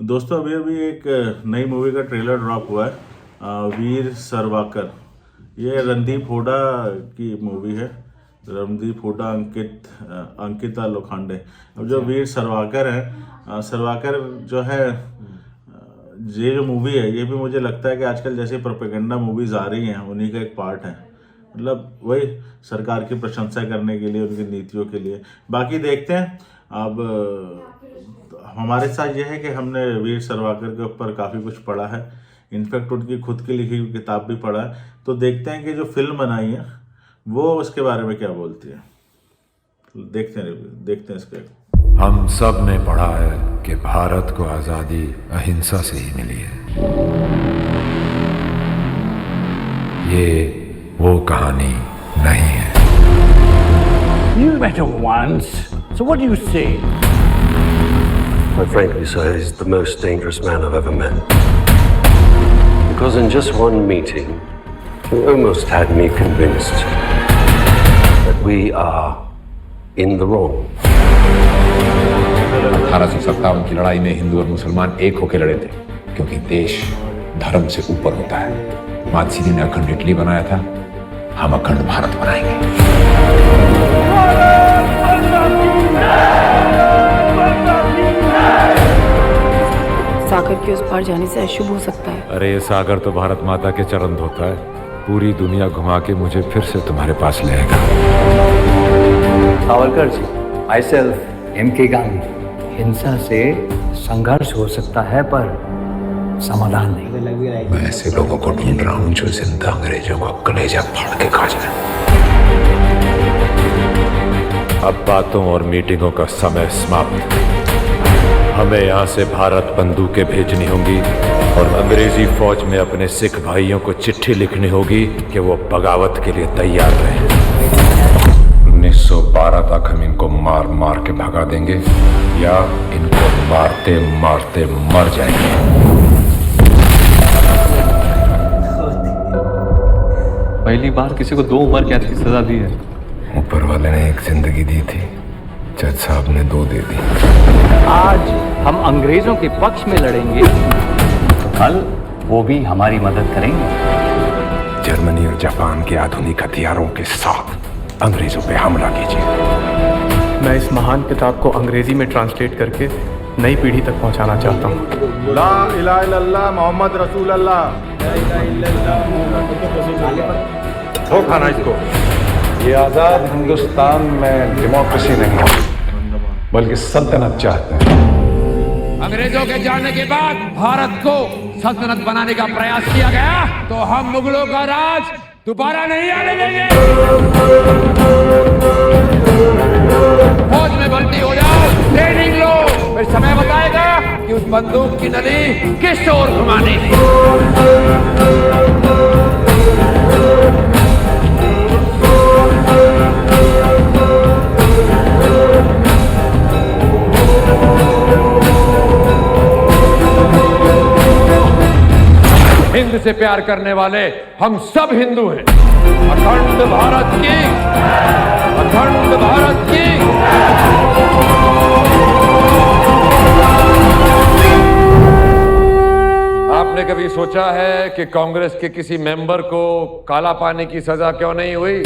दोस्तों अभी अभी एक नई मूवी का ट्रेलर ड्रॉप हुआ है, वीर सरवाकर। ये रणदीप हुड्डा की मूवी है। रणदीप हुड्डा, अंकिता लोखंडे। अब जो वीर सरवाकर है, सरवाकर जो है, ये जो मूवी है ये भी मुझे लगता है कि आजकल जैसे प्रोपेगेंडा मूवीज आ रही हैं उन्हीं का एक पार्ट है। मतलब वही सरकार की प्रशंसा करने के लिए, उनकी नीतियों के लिए। बाकी देखते हैं। अब हमारे साथ ये है कि हमने वीर सावरकर के ऊपर काफ़ी कुछ पढ़ा है, इनफैक्ट उनकी खुद की लिखी हुई किताब भी पढ़ा है। तो देखते हैं कि जो फिल्म बनाई है वो उसके बारे में क्या बोलती है। देखते हैं इसके। हम सब ने पढ़ा है कि भारत को आजादी अहिंसा से ही मिली है। ये वो कहानी नहीं है। You met him once, so what do you say? Quite frankly, sir, he's the most dangerous man I've ever met. Because in just one meeting, he almost had me convinced that we are in the wrong. 1857 की लड़ाई में हिंदू और मुसलमान एक होकर लड़े थे, क्योंकि देश धर्म से ऊपर होता है। मातसीनी ने अखंड इटली बनाया था, हम अखंड भारत बनाएंगे। सागर के उस पार जाने से अशुभ हो सकता है। अरे ये सागर तो भारत माता के चरण धोता है। पूरी दुनिया घुमा के मुझे फिर से तुम्हारे पास ले आएगा। Savarkar ji, my self M.K. Gandhi. हिंसा से संघर्ष हो सकता है पर समाधान नहीं। मैं ऐसे लोगों को ढूंढ रहा हूं जो जिंदा अंग्रेजों को कलेजा फाड़ के खा जाए। अब बातों और मीटिंगों का समय समाप्त। हमें यहाँ से भारत बंदूकें भेजनी होंगी और अंग्रेजी फौज में अपने सिख भाइयों को चिट्ठी लिखनी होगी कि वो बगावत के लिए तैयार रहें। 1912 तक हम इनको मार मार के भगा देंगे या इनको मारते मारते मर जाएंगे। पहली बार किसी को 2 उम्र कैद की सजा दी है। ऊपर वाले ने एक जिंदगी दी थी, जज साहब ने 2 दे दी। आज हम अंग्रेजों के पक्ष में लड़ेंगे तो कल वो भी हमारी मदद करेंगे। जर्मनी और जापान के आधुनिक हथियारों के साथ अंग्रेजों पे हमला कीजिए। मैं इस महान किताब को अंग्रेजी में ट्रांसलेट करके नई पीढ़ी तक पहुंचाना चाहता हूं। ला इलाहा इल्लल्लाह मोहम्मद रसूल अल्लाह। वो खाना इसको। ये आजाद हिंदुस्तान में डेमोक्रेसी नहीं बल्कि सल्तनत चाहते हैं। अंग्रेजों के जाने के बाद भारत को सल्तनत बनाने का प्रयास किया गया, तो हम मुगलों का राज दोबारा नहीं आने देंगे। फौज में भर्ती हो जाओ, ट्रेनिंग लो, फिर समय बताएगा कि उस बंदूक की नली किस ओर घुमानी है। हिंद से प्यार करने वाले हम सब हिंदू हैं। अखंड भारत की, अखंड भारत की। आपने कभी सोचा है कि कांग्रेस के किसी मेंबर को काला पानी की सजा क्यों नहीं हुई?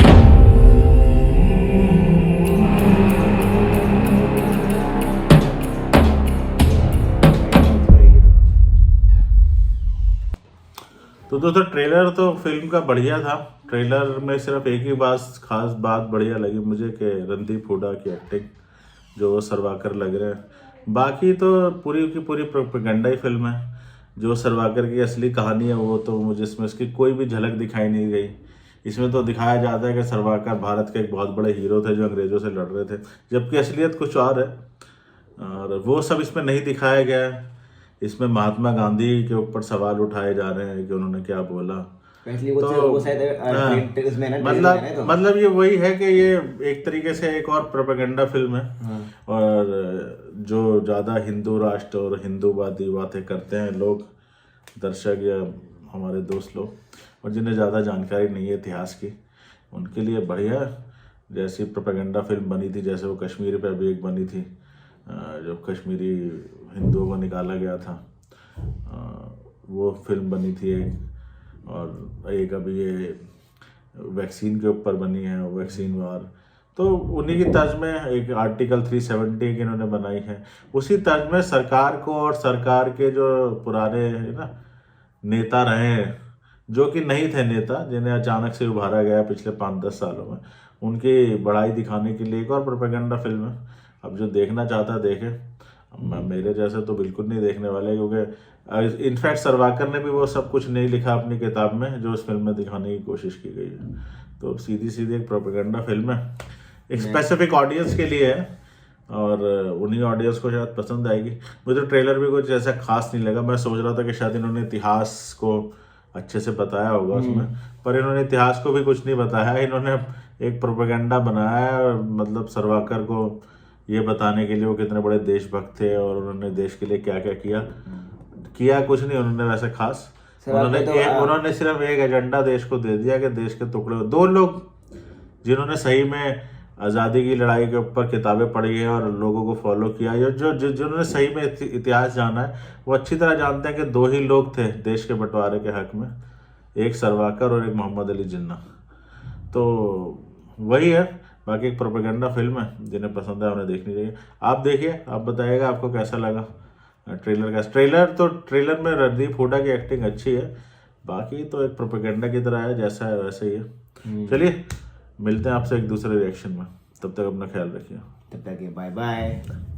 तो दोस्तों ट्रेलर तो फिल्म का बढ़िया था। ट्रेलर में सिर्फ एक ही खास बात बढ़िया लगी मुझे कि रणदीप हुड्डा की एक्टिंग, जो वो सावरकर लग रहे हैं। बाकी तो पूरी की पूरी प्रोपेगेंडा ही फिल्म है। जो सावरकर की असली कहानी है वो तो मुझे इसमें इसकी कोई भी झलक दिखाई नहीं गई। इसमें तो दिखाया जाता है कि सावरकर भारत के एक बहुत बड़े हीरो थे जो अंग्रेज़ों से लड़ रहे थे, जबकि असलियत कुछ और है और वो सब इसमें नहीं दिखाया गया है। इसमें महात्मा गांधी के ऊपर सवाल उठाए जा रहे हैं कि उन्होंने क्या बोला। तो मतलब ये वही है कि ये एक तरीके से एक और प्रोपेगेंडा फिल्म है। और जो ज़्यादा हिंदू राष्ट्र और हिंदूवादी बातें करते हैं लोग, दर्शक या हमारे दोस्त लोग, और जिन्हें ज़्यादा जानकारी नहीं है इतिहास की, उनके लिए बढ़िया जैसी प्रोपेगेंडा फिल्म बनी थी। जैसे वो कश्मीर पे अभी एक बनी थी, जो कश्मीरी हिंदुओं को निकाला गया था, वो फिल्म बनी थी एक, और एक अभी ये वैक्सीन के ऊपर बनी है, वैक्सीन वार, तो उन्हीं की तर्ज में एक आर्टिकल 370 की इन्होंने बनाई है। उसी तर्ज में सरकार को और सरकार के जो पुराने ना नेता रहे हैं, जो कि नहीं थे नेता, जिन्हें अचानक से उभारा गया पिछले 5-10 सालों में, उनकी बड़ाई दिखाने के लिए एक और प्रोपेगेंडा फिल्म है। अब जो देखना चाहता है देखे, मेरे जैसे तो बिल्कुल नहीं देखने वाले, क्योंकि इनफैक्ट सरवाकर ने भी वो सब कुछ नहीं लिखा अपनी किताब में जो इस फिल्म में दिखाने की कोशिश की गई है। तो सीधी सीधी एक प्रोपेगेंडा फिल्म है, एक स्पेसिफिक ऑडियंस के लिए है, और उन्हीं ऑडियंस को शायद पसंद आएगी। मुझे तो ट्रेलर भी कुछ ऐसा खास नहीं लगा। मैं सोच रहा था कि शायद इन्होंने इतिहास को अच्छे से बताया होगा उसमें, पर इन्होंने इतिहास को भी कुछ नहीं बताया। इन्होंने एक प्रोपेगेंडा बनाया है, और मतलब सरवाकर को ये बताने के लिए वो कितने बड़े देशभक्त थे और उन्होंने देश के लिए क्या क्या किया कुछ नहीं उन्होंने वैसे खास। उन्होंने सिर्फ एक एजेंडा देश को दे दिया कि देश के टुकड़े, दो लोग जिन्होंने सही में आज़ादी की लड़ाई के ऊपर किताबें पढ़ी है और लोगों को फॉलो किया है, जिन्होंने सही में इतिहास जाना है, वो अच्छी तरह जानते हैं कि दो ही लोग थे देश के बंटवारे के हक में, एक सरवाकर और एक मोहम्मद अली जिन्ना। तो वही है, बाकी एक प्रोपेगेंडा फिल्म है, जिन्हें पसंद है उन्हें देखनी चाहिए। आप देखिए, आप बताइएगा आपको कैसा लगा ट्रेलर में रणदीप हुड्डा की एक्टिंग अच्छी है, बाकी तो एक प्रोपेगेंडा की तरह है, जैसा है वैसे ही है। चलिए मिलते हैं आपसे एक दूसरे रिएक्शन में, तब तक अपना ख्याल रखिए। तब तक बाय बाय।